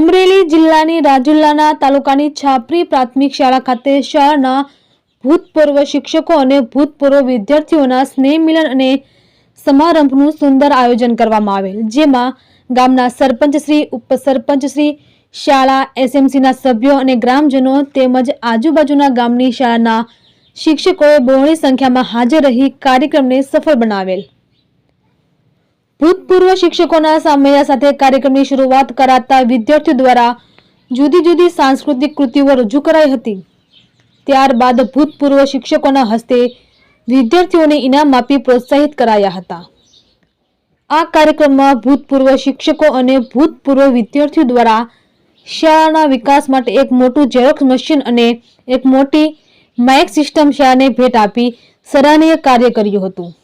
અમરેલી જિલ્લાની રાજુલાના તાલુકાની છાપરી પ્રાથમિક શાળા ખાતે શાળાના ભૂતપૂર્વ શિક્ષકો અને ભૂતપૂર્વ વિદ્યાર્થીઓના સ્નેહ મિલન અને સમારંભનું સુંદર આયોજન કરવામાં આવેલ, જેમાં ગામના સરપંચશ્રી, ઉપસરપંચશ્રી, શાળા એસએમસીના સભ્યો અને ગ્રામજનો તેમજ આજુબાજુના ગામની શાળાના શિક્ષકોએ બહોળી સંખ્યામાં હાજર રહી કાર્યક્રમને સફળ બનાવેલ। ભૂતપૂર્વ શિક્ષકોના સામૈયા સાથે કાર્યક્રમની શરૂઆત કરાતા વિદ્યાર્થીઓ દ્વારા જુદી જુદી સાંસ્કૃતિક કૃતિઓ રજૂ કરાઈ હતી। ત્યારબાદ ભૂતપૂર્વ શિક્ષકોના હસ્તે વિદ્યાર્થીઓને ઇનામ આપી પ્રોત્સાહિત કરાયા હતા। આ કાર્યક્રમમાં ભૂતપૂર્વ શિક્ષકો અને ભૂતપૂર્વ વિદ્યાર્થીઓ દ્વારા શાળાના વિકાસ માટે એક મોટું ઝેરોક્સ મશીન અને એક મોટી માઇક સિસ્ટમ શાળાને ભેટ આપી સરાહનીય કાર્ય કર્યું હતું।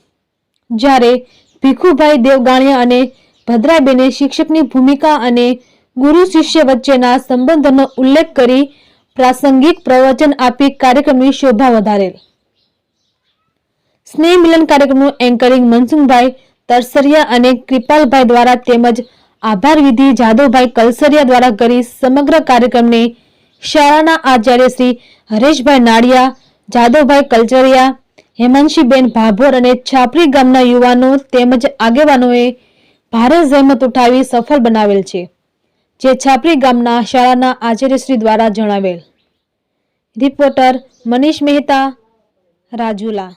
જ્યારે ભીખુભાઈ દેવગાણિયા અને ભદ્રાબેને શિક્ષકની ભૂમિકા અને ગુરુ શિષ્ય વચ્ચેના સંબંધોનો ઉલ્લેખ કરી પ્રાસંગિક પ્રવચન આપી કાર્યક્રમની શોભા વધારેલ। સ્નેહ મિલન કાર્યક્રમનું એન્કરિંગ મનસુખભાઈ તરસરિયા અને કૃપાલભાઈ દ્વારા તેમજ આભાર વિધિ જાદવભાઈ કલસરિયા દ્વારા કરી સમગ્ર કાર્યક્રમને શાળાના આચાર્ય શ્રી હરેશભાઈ નાડિયા, જાદવભાઈ કલચરિયા, હેમાંશીબેન ભાભોર અને છાપરી ગામના યુવાનો તેમજ આગેવાનોએ ભારે જહેમત ઉઠાવી સફળ બનાવેલ છે, જે છાપરી ગામના શાળાના આચાર્યશ્રી દ્વારા જણાવેલ। રિપોર્ટર મનીષ મહેતા, રાજુલા।